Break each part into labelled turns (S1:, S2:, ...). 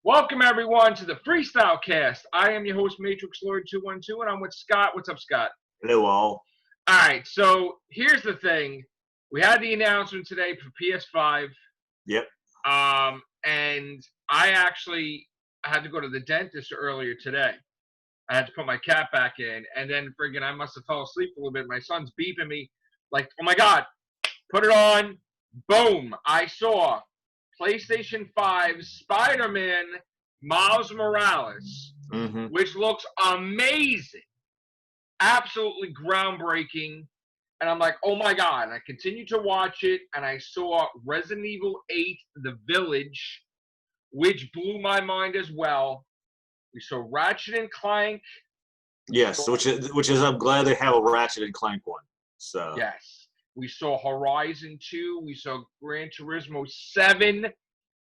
S1: Welcome everyone to the Freestyle Cast. I am your host Matrixlord212 and I'm with Scott. What's up, Scott?
S2: Hello all.
S1: Alright, so here's the thing. We had the announcement today for PS5.
S2: Yep.
S1: And I actually had to go to the dentist earlier today. I had to put my cap back in, and then friggin' I must have fell asleep a little bit. My son's beeping me like, oh my god, put it on. Boom. I saw PlayStation 5 Spider-Man Miles Morales, which looks amazing. Absolutely groundbreaking. And I'm like, oh my god. And I continued to watch it, and I saw Resident Evil 8 The Village, which blew my mind as well. We saw Ratchet and Clank.
S2: Yes, which is I'm glad they have a Ratchet and Clank one. So
S1: yes. We saw Horizon 2. We saw Gran Turismo 7.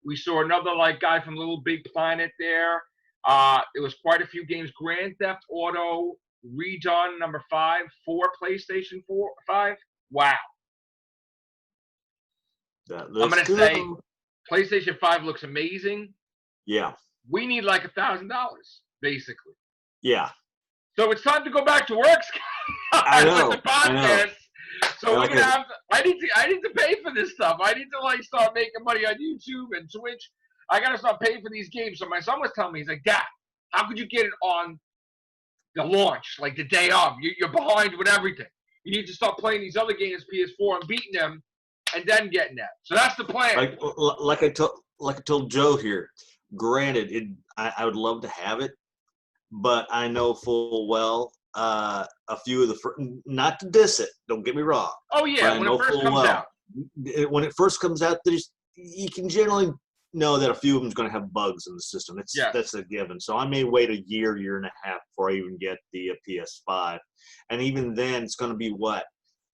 S1: We saw another guy from Little Big Planet there. It was quite a few games. Grand Theft Auto Redone number 5 for PlayStation 5. Wow.
S2: that
S1: I'm
S2: looks
S1: going to
S2: good.
S1: say PlayStation 5 looks amazing.
S2: Yeah.
S1: We need like $1,000, basically.
S2: Yeah.
S1: So it's time to go back to work, Scott.
S2: I know.
S1: With the podcast. So we're gonna have to, I need to pay for this stuff. I need to start making money on YouTube and Twitch. I gotta start paying for these games. So my son was telling me, he's like, Dad, how could you get it on the launch, like the day of? You're behind with everything. You need to start playing these other games, PS4, and beating them, and then getting that. So that's the plan.
S2: Like I told Joe here. Granted, I would love to have it, but I know full well a few of the not to diss it. Don't get me wrong.
S1: Oh yeah, when it first comes out.
S2: When it first comes out, you can generally know that a few of them is going to have bugs in the system. That's a given. So I may wait a year and a half before I even get the PS5, and even then, it's going to be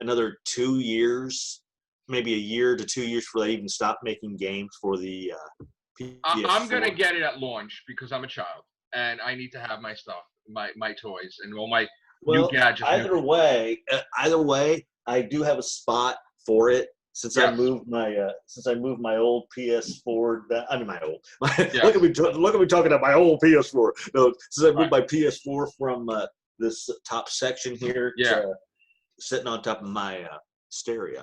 S2: another 2 years, maybe a year to 2 years before they even stop making games for the PS4.
S1: I'm going to get it at launch because I'm a child and I need to have my stuff, my toys, and all my new gadgets.
S2: Either way, I do have a spot for it since I moved my old PS4. Look at me talking about my old PS4. No, since I moved my PS4 from this top section here to sitting on top of my stereo.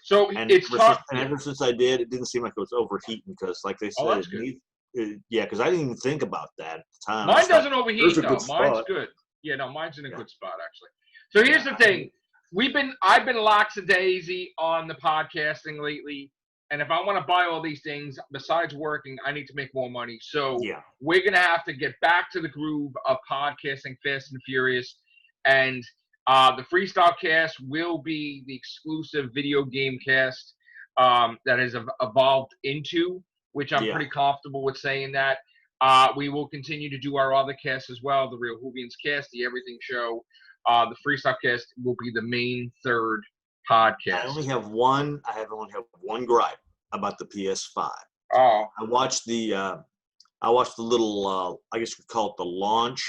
S1: So it's tough.
S2: And ever since I did, it didn't seem like it was overheating because, like they said, because I didn't even think about that at the time.
S1: Mine doesn't overheat though. Mine's good. Yeah, no, mine's in a good spot actually. So here's the thing: I've been lackadaisy on the podcasting lately, and if I want to buy all these things besides working, I need to make more money. So we're gonna have to get back to the groove of podcasting fast and furious, and the Freestyle Cast will be the exclusive video game cast that has evolved into, which I'm pretty comfortable with saying that. We will continue to do our other casts as well, the Real Hoovians Cast, the Everything Show. The Freestyle Cast will be the main third podcast.
S2: I only have one gripe about the PS5.
S1: Oh.
S2: I watched the little, I guess you could call it the launch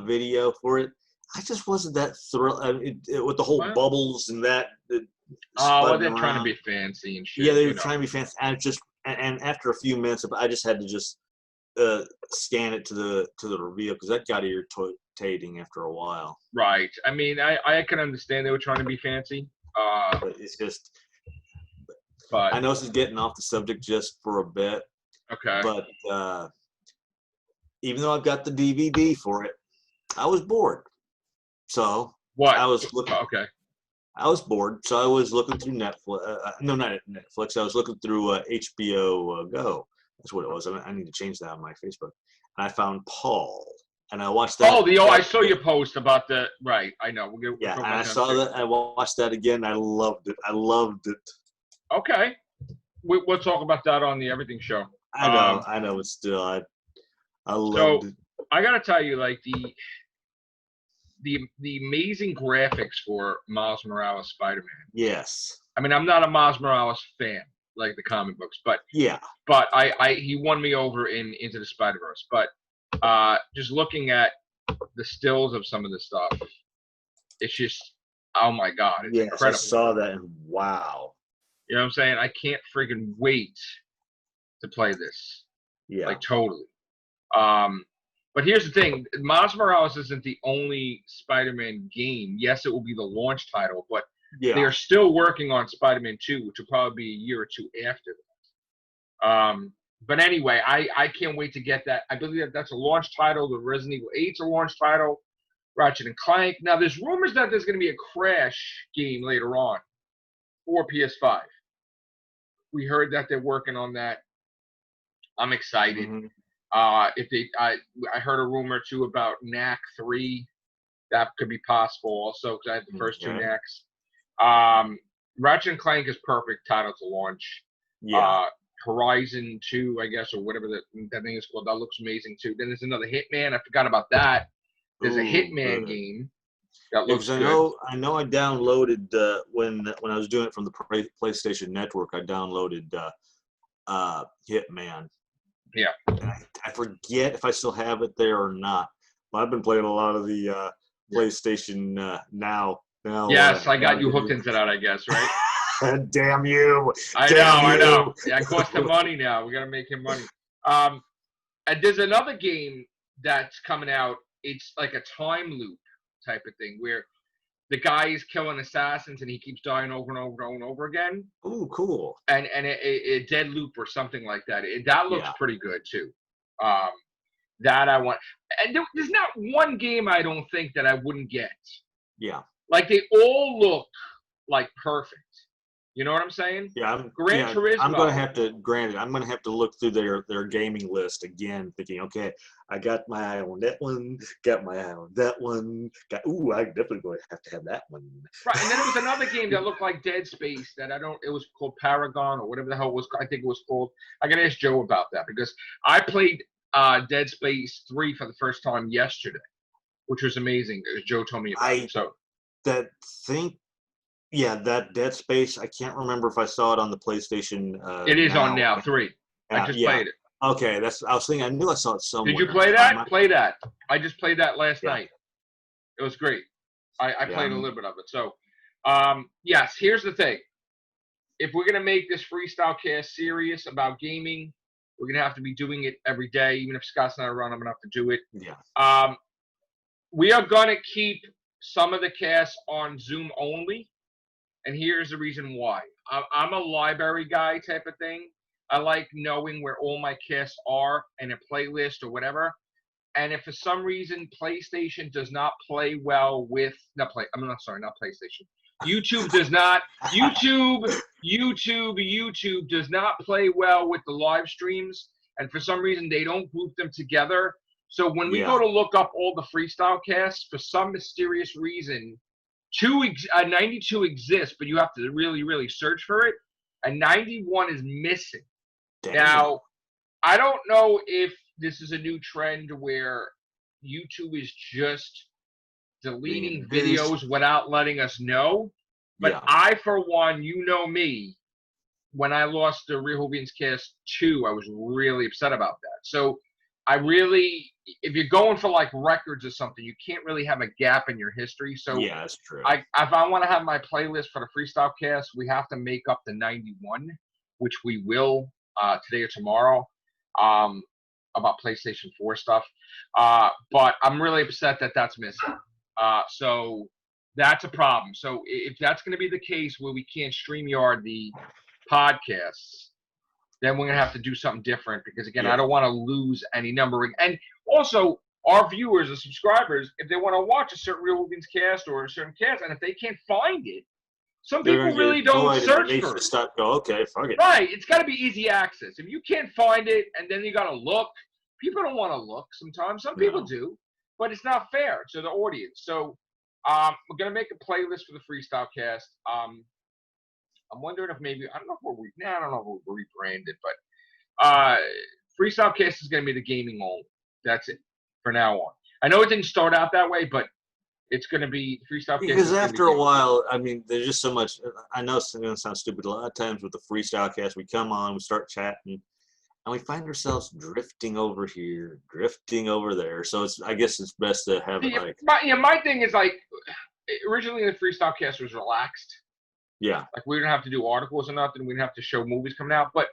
S2: video for it. I just wasn't that thrilled with the whole bubbles and that.
S1: They're trying to be fancy and shit.
S2: Yeah, they were trying to be fancy, and after a few minutes, I just had to just scan it to the reveal because that got irritating after a while.
S1: Right. I mean, I can understand they were trying to be fancy.
S2: But it's just. But I know this is getting off the subject just for a bit.
S1: Okay.
S2: But even though I've got the DVD for it, I was bored. So I was looking.
S1: Okay.
S2: I was bored, so I was looking through Netflix. No, not Netflix. I was looking through HBO Go. That's what it was. I need to change that on my Facebook. And I found Paul, and I watched that.
S1: I saw your post about the right. I know.
S2: And I saw that. I watched that again. I loved it.
S1: Okay, we'll talk about that on the Everything Show.
S2: I know. But still, I loved it.
S1: I gotta tell you, the amazing graphics for Miles Morales Spider-Man.
S2: Yes.
S1: I mean, I'm not a Miles Morales fan like the comic books, but he won me over in Into the Spider-Verse. But just looking at the stills of some of the stuff, it's just, oh my god, it's incredible.
S2: I saw that and wow.
S1: You know what I'm saying? I can't friggin' wait to play this.
S2: Yeah.
S1: Like totally. But here's the thing: Miles Morales isn't the only Spider-Man game. Yes, it will be the launch title, but they are still working on Spider-Man 2, which will probably be a year or two after that. But anyway, I can't wait to get that. I believe that's a launch title. The Resident Evil 8's a launch title. Ratchet and Clank. Now, there's rumors that there's going to be a Crash game later on for PS5. We heard that they're working on that. I'm excited.
S2: Mm-hmm.
S1: I heard a rumor too about Knack 3. That could be possible also because I had the first two Knacks. Ratchet and Clank is perfect title to launch.
S2: Yeah.
S1: Horizon 2, I guess, or whatever that thing is called. That looks amazing too. Then there's another Hitman. I forgot about that. There's a Hitman game that looks good.
S2: I know. I downloaded when I was doing it from the PlayStation Network. I downloaded Hitman.
S1: Yeah.
S2: I forget if I still have it there or not. But I've been playing a lot of the PlayStation now.
S1: Yes, I got you hooked into that, I guess, right?
S2: Damn you!
S1: I know. Yeah, it costs him money now. We got to make him money. And there's another game that's coming out. It's like a time loop type of thing where the guy is killing assassins and he keeps dying over and over and over again.
S2: Ooh, cool.
S1: And a dead loop or something like that. That looks pretty good too. That I want. And there's not one game I don't think that I wouldn't get.
S2: Yeah.
S1: Like they all look like perfect. You know what I'm saying?
S2: Yeah,
S1: Gran Turismo.
S2: I'm gonna have to look through their gaming list again, thinking, okay, I got my eye on that one, got my eye on that one, I'm definitely going to have that one.
S1: Right, and then there was another game that looked like Dead Space that it was called Paragon or whatever the hell it was. I think it was called. I gotta ask Joe about that because I played Dead Space 3 for the first time yesterday, which was amazing. As Joe told me about it. So
S2: that Dead Space, I can't remember if I saw it on the PlayStation.
S1: It is on now, 3. I just played it.
S2: Okay, I was thinking, I knew I saw it somewhere.
S1: Did you play that? Play that. I just played that last night. It was great. I played a little bit of it. So, yes, here's the thing. If we're going to make this Freestyle cast serious about gaming, we're going to have to be doing it every day. Even if Scott's not around, I'm going to have to do it.
S2: Yeah.
S1: We are going to keep some of the casts on Zoom only. And here's the reason why. I'm a library guy type of thing. I like knowing where all my casts are in a playlist or whatever. And if for some reason PlayStation does not play well with not PlayStation. YouTube does not. YouTube does not play well with the live streams. And for some reason they don't group them together. So when we go to look up all the Freestyle casts, for some mysterious reason, 92 exists, but you have to really, really search for it. And 91 is missing.
S2: Damn.
S1: Now, I don't know if this is a new trend where YouTube is just deleting videos without letting us know. But I, for one, you know me, when I lost the Real Hovians Cast 2, I was really upset about that. So if you're going for like records or something, you can't really have a gap in your history. So
S2: yeah, that's true.
S1: If I want to have my playlist for the Freestyle cast, we have to make up the 91, which we will today or tomorrow, about PlayStation 4 stuff. But I'm really upset that that's missing. So that's a problem. So if that's going to be the case where we can't StreamYard the podcasts, then we're going to have to do something different because, again, I don't want to lose any numbering. And also, our viewers and subscribers, if they want to watch a certain Real Hovians cast or a certain cast, and if they can't find it, some people really don't search for it.
S2: Okay, fuck it.
S1: Right. It's got to be easy access. If you can't find it and then you got to look, people don't want to look sometimes. Some people do, but it's not fair to the audience. So we're going to make a playlist for the Freestyle cast. I'm wondering if maybe, I don't know if we're rebranded, but Freestyle cast is going to be the gaming only. That's it for now on. I know it didn't start out that way, but it's going to be Freestyle cast.
S2: Because after a while, I mean, there's just so much. I know it's going to sound stupid. A lot of times with the Freestyle cast, we come on, we start chatting, and we find ourselves drifting over here, drifting over there. So I guess it's best to have it like.
S1: My thing is like, originally the Freestyle cast was relaxed.
S2: Yeah.
S1: Like we didn't have to do articles or nothing. We didn't have to show movies coming out. But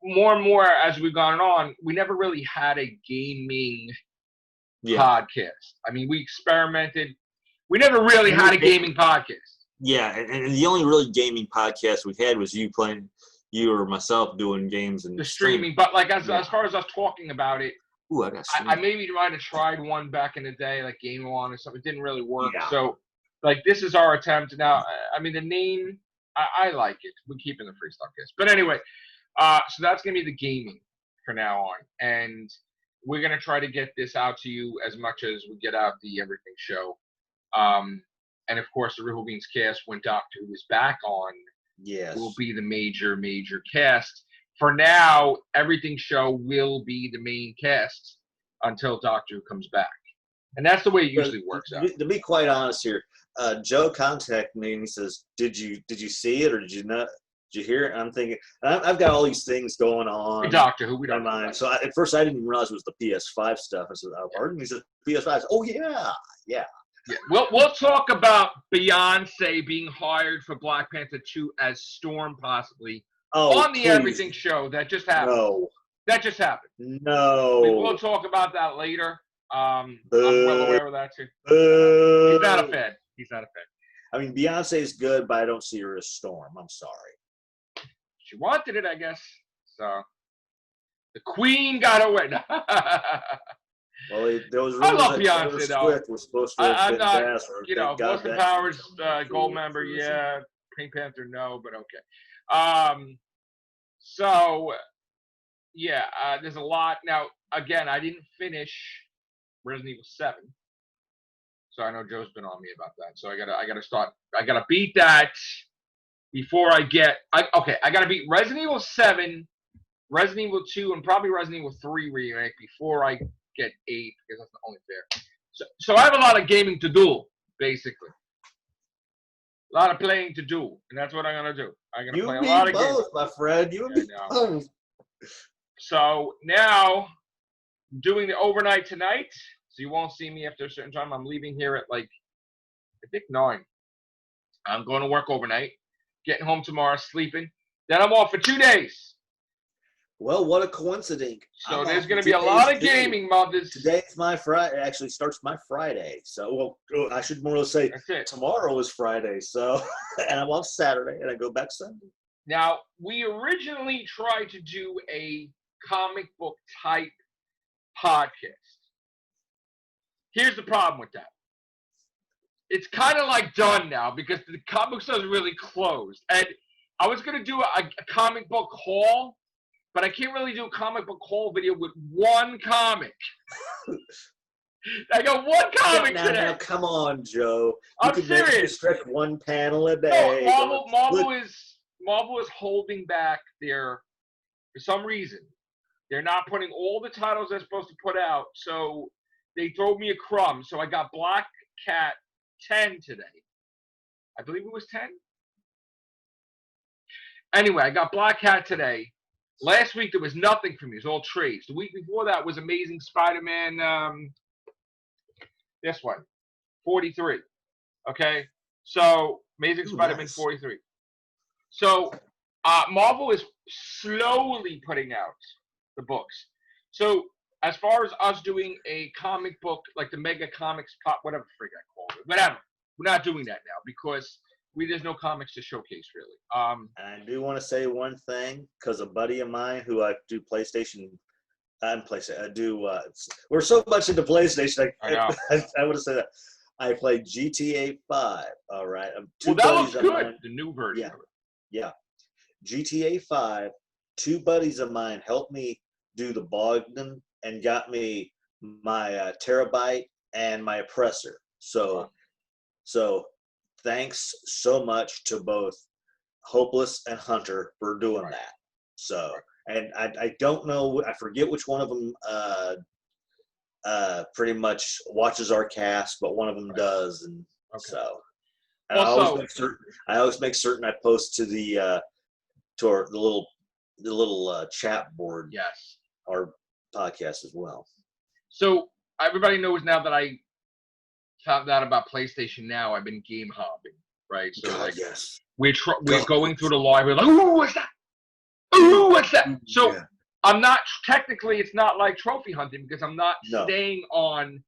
S1: more and more as we've gone on, we never really had a gaming podcast. I mean, we experimented. We never really had a gaming podcast.
S2: Yeah, and the only really gaming podcast we had was you or myself doing games and
S1: the streaming. But like as far as us talking about it, I maybe might have tried one back in the day, like Game On or something. It didn't really work. Yeah. So, like, this is our attempt now. I mean, the name, I like it. We're keeping the Freestyle Cast. But anyway, so that's going to be the gaming for now on. And we're going to try to get this out to you as much as we get out the Everything Show. And, of course, the Rival Beans Cast, when Doctor Who is back on, will be the major cast. For now, Everything Show will be the main cast until Doctor Who comes back. And that's the way it usually works out.
S2: To be quite honest here, Joe contacted me and he says, did you see it or did you not? Did you hear it? And I'm thinking, I've got all these things going on.
S1: Doctor Who, we don't know.
S2: So at first I didn't even realize it was the PS5 stuff. I said, oh, pardon? He said, PS5. Oh, yeah.
S1: Yeah, we'll talk about Beyonce being hired for Black Panther 2 as Storm possibly on the Everything Show. That just happened.
S2: No.
S1: That just happened.
S2: No.
S1: We'll talk about that later. I'm well aware of that too. He's not a fan.
S2: I mean, Beyonce is good, but I don't see her as Storm. I'm sorry.
S1: She wanted it, I guess. So the Queen got away.
S2: Well, there was
S1: I love Beyonce though.
S2: Was supposed to have
S1: I'm
S2: been
S1: not,
S2: Vassar.
S1: Boston Powers, Gold member, yeah. Pink Panther, no, but okay. So, yeah, there's a lot. Now, again, I didn't finish Resident Evil 7. So I know Joe's been on me about that. So I gotta beat that before I gotta beat Resident Evil 7, Resident Evil 2, and probably Resident Evil 3 remake before I get 8, because that's only fair. So I have a lot of gaming to do, basically. A lot of playing to do, and that's what I'm gonna do. I'm gonna play a lot of games.
S2: My friend. You and me both.
S1: So now, I'm doing the overnight tonight, so you won't see me after a certain time. I'm leaving here at I think 9. I'm going to work overnight, getting home tomorrow, sleeping. Then I'm off for 2 days.
S2: Well, what a coincidence.
S1: So there's going to be a lot of gaming, mothers.
S2: Today's my Friday. It actually starts my Friday. So, well, I should more say tomorrow is Friday. So, and I'm off Saturday, and I go back Sunday.
S1: Now, we originally tried to do a comic book type podcast. Here's the problem with that. It's kind of done now because the comic book store is really closed. And I was going to do a comic book haul, but I can't really do a comic book haul video with one comic. I got one comic today.
S2: Now, come on, Joe.
S1: I'm serious.
S2: Stretch one panel a day.
S1: No, Marvel is holding back for some reason. They're not putting all the titles they're supposed to put out, so they throw me a crumb. So I got Black Cat 10 today. I believe it was 10. Anyway, I got Black Cat today. Last week, there was nothing for me. It was all trades. The week before that was Amazing Spider-Man, this one, 43. Okay? So, Amazing Spider-Man 43. So, Marvel is slowly putting out the books. So, as far as us doing a comic book, like the Mega Comics Pop, whatever the frig I call it, whatever, we're not doing that now because there's no comics to showcase, really.
S2: And I do want to say one thing, because a buddy of mine who I do PlayStation, we're so much into PlayStation, I would have said that. I played GTA 5, all right?
S1: Well, that looks good, the new version of it.
S2: Yeah. GTA 5, 2 buddies of mine helped me do the Bogdan and got me my terabyte and my oppressor. So thanks so much to both Hopeless and Hunter for doing that. So, and I don't know, I forget which one of them pretty much watches our cast, but one of them does, and so. And I always make certain I post to the little chat board.
S1: Yes.
S2: Our podcast as well.
S1: So everybody knows now that I found out about PlayStation Now. I've been game hopping, right? So
S2: yes.
S1: We're going through the library like, ooh, what's that? Ooh, what's that? So I'm not technically. It's not like trophy hunting because I'm not staying on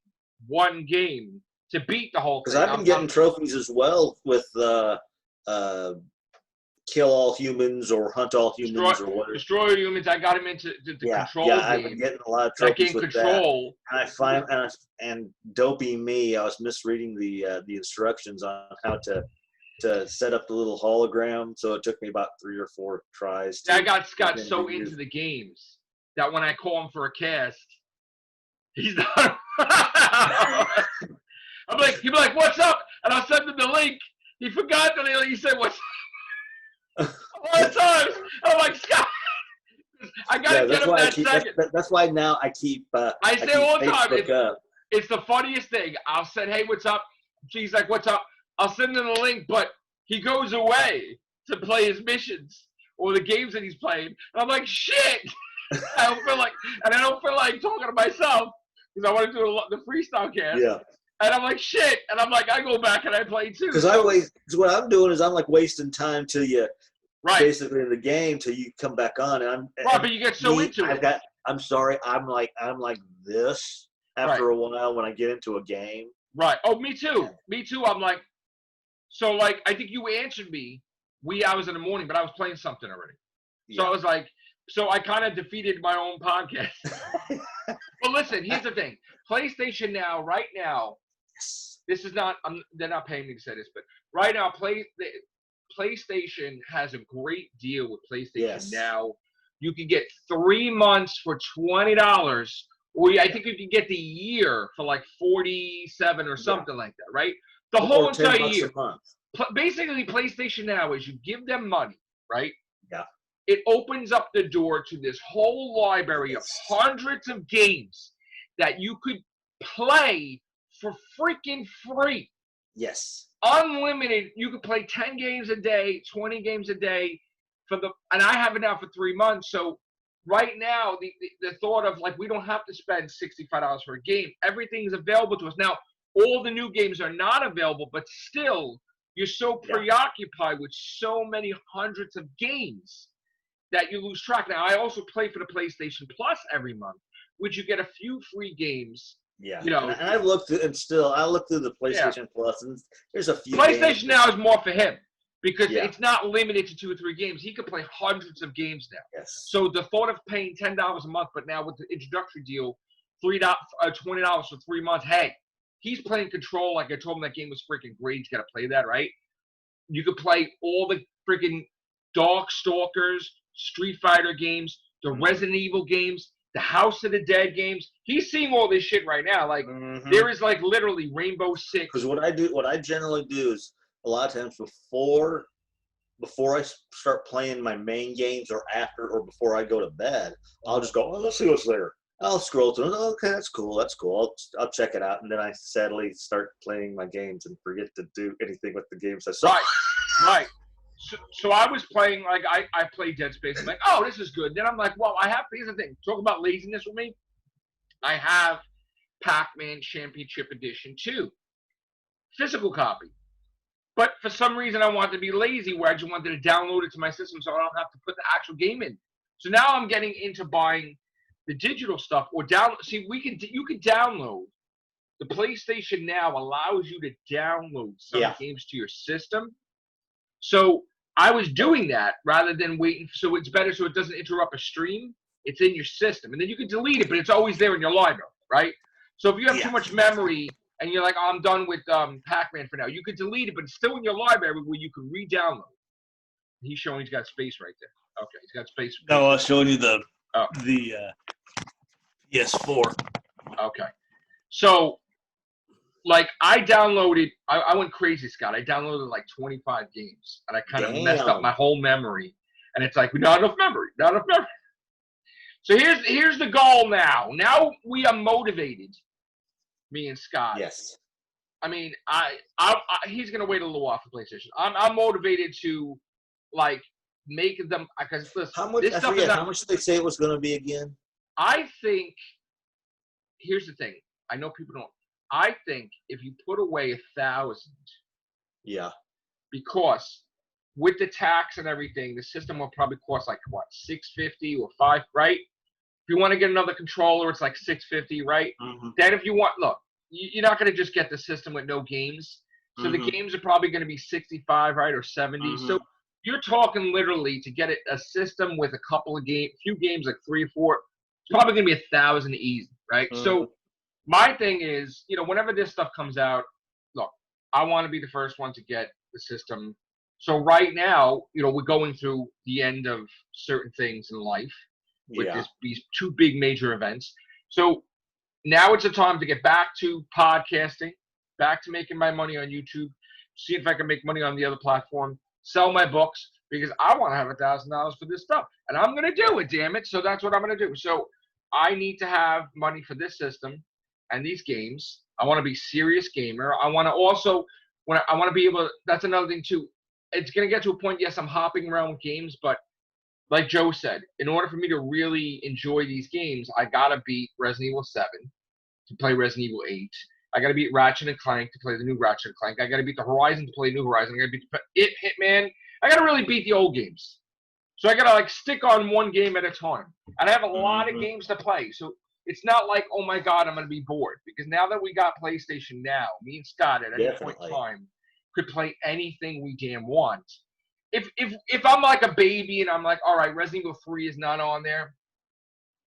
S1: one game to beat the whole thing.
S2: Because I've been getting trophies as well with kill all humans or hunt all humans or whatever.
S1: Destroy humans. I got him into the control game.
S2: I've been getting a lot of trophies with
S1: control.
S2: That. And I find and dopey me, I was misreading the instructions on how to set up the little hologram. So it took me about 3 or 4 tries.
S1: I got Scott so into the games that when I call him for a cast, he's not. He'd be like, "What's up?" And I'll send him the link. He forgot that he said what's all the times. I'm like, Scott, I gotta get him that second.
S2: That's why now I keep.
S1: I say all the time. It's the funniest thing. I'll say, "Hey, what's up?" He's like, "What's up?" I'll send him the link, but he goes away to play his missions or the games that he's playing, and I'm like, "Shit!" I don't feel like talking to myself because I want to do the freestyle cast.
S2: Yeah.
S1: And I'm like, shit. And I'm like, I go back and I play too.
S2: Because what I'm doing is I'm like wasting time till you, basically in the game till you come back on. And
S1: but you get so into it.
S2: I'm sorry. I'm like this after a while when I get into a game.
S1: Right. Oh, me too. Me too. I'm like, so like, I think you answered me wee hours in the morning, but I was playing something already. So I was like, so I kind of defeated my own podcast. But listen, here's the thing. PlayStation now, right now, this is not, they're not paying me to say this, but right now, PlayStation has a great deal with PlayStation Now. You can get 3 months for $20, or I think you can get the year for like $47 or something like that, right? The whole entire year. Basically, PlayStation Now is you give them money, right?
S2: Yeah.
S1: It opens up the door to this whole library of hundreds of games that you could play for freaking free.
S2: Yes.
S1: Unlimited. You could play 10 games a day, 20 games a day and I have it now for 3 months. So right now, the thought of like, we don't have to spend $65 for a game. Everything is available to us. Now, all the new games are not available, but still, you're so preoccupied with so many hundreds of games that you lose track. Now, I also play for the PlayStation Plus every month, which you get a few free games.
S2: Yeah,
S1: you know,
S2: and I look through the PlayStation Plus, and there's a few.
S1: PlayStation Now is more for him because it's not limited to 2 or 3 games. He could play hundreds of games now.
S2: Yes.
S1: So the thought of paying $10 a month, but now with the introductory deal, $20 for 3 months. Hey, he's playing Control. Like I told him, that game was freaking great. He's got to play that, right? You could play all the freaking Darkstalkers, Street Fighter games, the Resident Evil games, the House of the Dead games. He's seeing all this shit right now. Like there is like literally Rainbow Six.
S2: Because what I generally do is a lot of times before I start playing my main games or after or before I go to bed, I'll just go, let's see what's there. I'll scroll through. Okay, that's cool. I'll check it out, and then I sadly start playing my games and forget to do anything with the games I saw.
S1: Right. So I was playing, like, I played Dead Space. I'm like, oh, this is good. Then I'm like, well, here's the thing. Talk about laziness with me. I have Pac-Man Championship Edition 2. Physical copy. But for some reason, I wanted to be lazy where I just wanted to download it to my system so I don't have to put the actual game in. So now I'm getting into buying the digital stuff or download. See, you can download. The PlayStation Now allows you to download some games to your system. So I was doing that rather than waiting. So it's better so it doesn't interrupt a stream. It's in your system. And then you can delete it, but it's always there in your library, right? So if you have too much memory and you're like, oh, I'm done with Pac-Man for now, you could delete it, but it's still in your library where you can re-download. He's showing he's got space right there. Okay, he's got space.
S3: No, I was showing you the PS4.
S1: Okay. So, like, I downloaded, I went crazy, Scott. I downloaded like 25 games, and I kind of messed up my whole memory. And it's like, not enough memory. So here's the goal now. Now we are motivated, me and Scott.
S2: Yes.
S1: I mean, he's gonna wait a little while for PlayStation. I'm motivated to, like, make them, because listen,
S2: how much did they say it was going to be again?
S1: I think, here's the thing. I know people don't. I think if you put away 1,000.
S2: Yeah.
S1: Because with the tax and everything, the system will probably cost like what, $650 or $5, right? If you want to get another controller, it's like $650, right? Then if you want, look, you're not going to just get the system with no games. So the games are probably going to be 65, right, or 70. So you're talking literally to get a system with a couple of few games, like 3 or 4. It's probably going to be $1,000 easy, right? So my thing is, whenever this stuff comes out, look, I want to be the first one to get the system. So right now, we're going through the end of certain things in life with these 2 big major events. So now it's a time to get back to podcasting, back to making my money on YouTube, see if I can make money on the other platform, sell my books, because I want to have $1,000 for this stuff. And I'm going to do it, damn it. So that's what I'm going to do. So I need to have money for this system and these games. I want to be a serious gamer. I want to also, I want to be able to, that's another thing too. It's going to get to a point, yes, I'm hopping around with games, but like Joe said, in order for me to really enjoy these games, I got to beat Resident Evil 7 to play Resident Evil 8. I got to beat Ratchet and Clank to play the new Ratchet and Clank. I got to beat the Horizon to play the new Horizon. I got to beat Hitman. I got to really beat the old games. So I got to like stick on one game at a time. And I have a lot of games to play. So it's not like, oh my God, I'm going to be bored. Because now that we got PlayStation Now, me and Scott at any point in time could play anything we damn want. If I'm like a baby and I'm like, all right, Resident Evil 3 is not on there.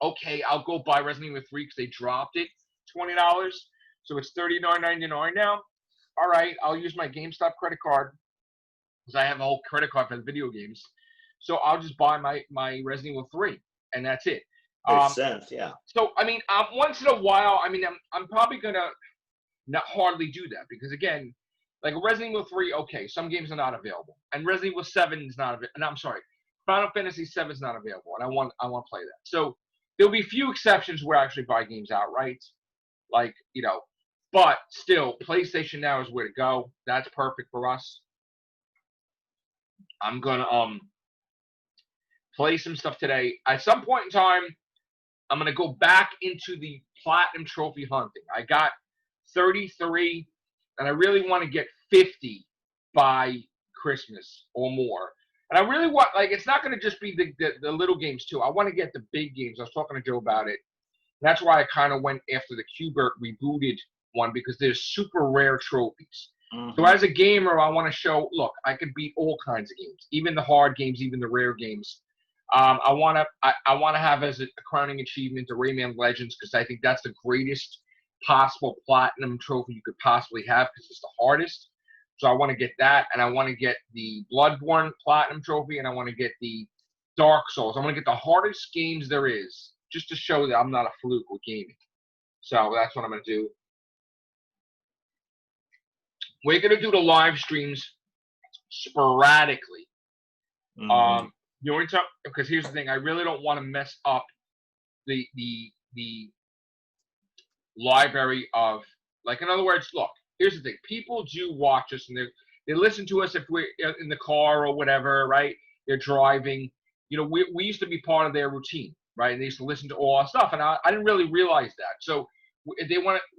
S1: Okay, I'll go buy Resident Evil 3 because they dropped it $20. So it's $39.99 now. All right, I'll use my GameStop credit card because I have a whole credit card for the video games. So I'll just buy my Resident Evil 3, and that's it.
S2: Makes sense, yeah.
S1: So, I mean, once in a while, I mean, I'm probably going to not hardly do that because, again, like Resident Evil 3, okay, some games are not available. And Resident Evil 7 is not available. And I'm sorry, Final Fantasy 7 is not available, and I want to play that. So there'll be few exceptions where I actually buy games outright. Like, but still, PlayStation Now is where to go. That's perfect for us. I'm going to play some stuff today. At some point in time, I'm going to go back into the Platinum Trophy hunting. I got 33, and I really want to get 50 by Christmas or more. And I really want, like, it's not going to just be the little games, too. I want to get the big games. I was talking to Joe about it. That's why I kind of went after the Qbert rebooted one because there's super rare trophies. So as a gamer, I want to show, look, I could beat all kinds of games, even the hard games, even the rare games. I want to have as a crowning achievement the Rayman Legends because I think that's the greatest possible platinum trophy you could possibly have because it's the hardest. So I want to get that, and I want to get the Bloodborne platinum trophy, and I want to get the Dark Souls. I want to get the hardest games there is just to show that I'm not a fluke with gaming. So that's what I'm going to do. We're going to do the live streams sporadically. The only time, because here's the thing, I really don't want to mess up the library of, like, in other words, look, here's the thing. People do watch us and they listen to us if we're in the car or whatever, right? They're driving. We used to be part of their routine, right? And they used to listen to all our stuff, and I didn't really realize that. So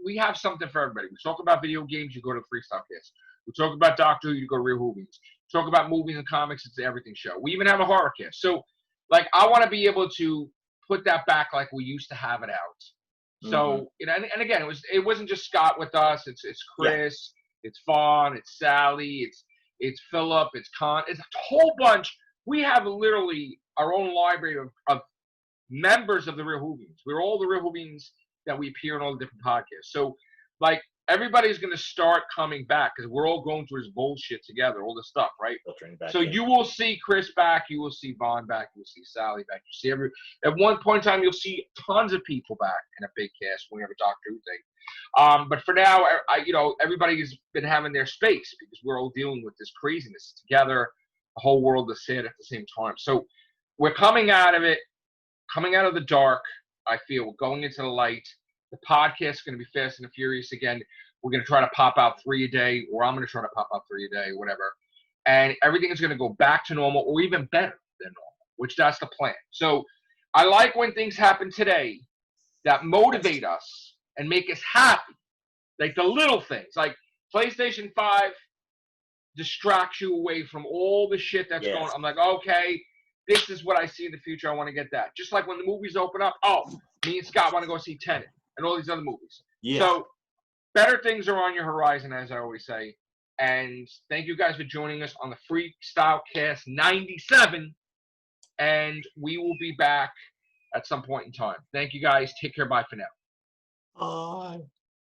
S1: we have something for everybody. We talk about video games, you go to Freestyle Cast. We talk about Doctor Who, you go to Real Movies. Talk about movies and comics, it's the Everything Show. We even have a horror cast. So, like, I want to be able to put that back like we used to have it out. So, and again, it wasn't just Scott with us. It's Chris, it's Fawn, it's Sally, it's Philip, it's Con. It's a whole bunch. We have literally our own library of members of the Real Whovians. We're all the Real Whovians that we appear in all the different podcasts. So, like, everybody's going to start coming back because we're all going through his bullshit together, all this stuff, right? So you will see Chris back, you will see Vaughn back, you will see Sally back, you see at one point in time you'll see tons of people back in a big cast when we have a Doctor Who thing. But for now, everybody's been having their space because we're all dealing with this craziness together. The whole world is sad at the same time. So we're coming out of it, coming out of the dark. I feel we're going into the light. The podcast is going to be fast and furious again. We're going to try to pop out 3 a day, or I'm going to try to pop out 3 a day, whatever. And everything is going to go back to normal or even better than normal, which that's the plan. So I like when things happen today that motivate us and make us happy. Like the little things, like PlayStation 5 distracts you away from all the shit that's going on. I'm like, okay, this is what I see in the future. I want to get that. Just like when the movies open up, me and Scott want to go see Tenet and all these other movies.
S2: Yeah.
S1: So better things are on your horizon, as I always say. And thank you guys for joining us on the Freestyle Cast 97. And we will be back at some point in time. Thank you guys. Take care. Bye for now.
S2: Bye.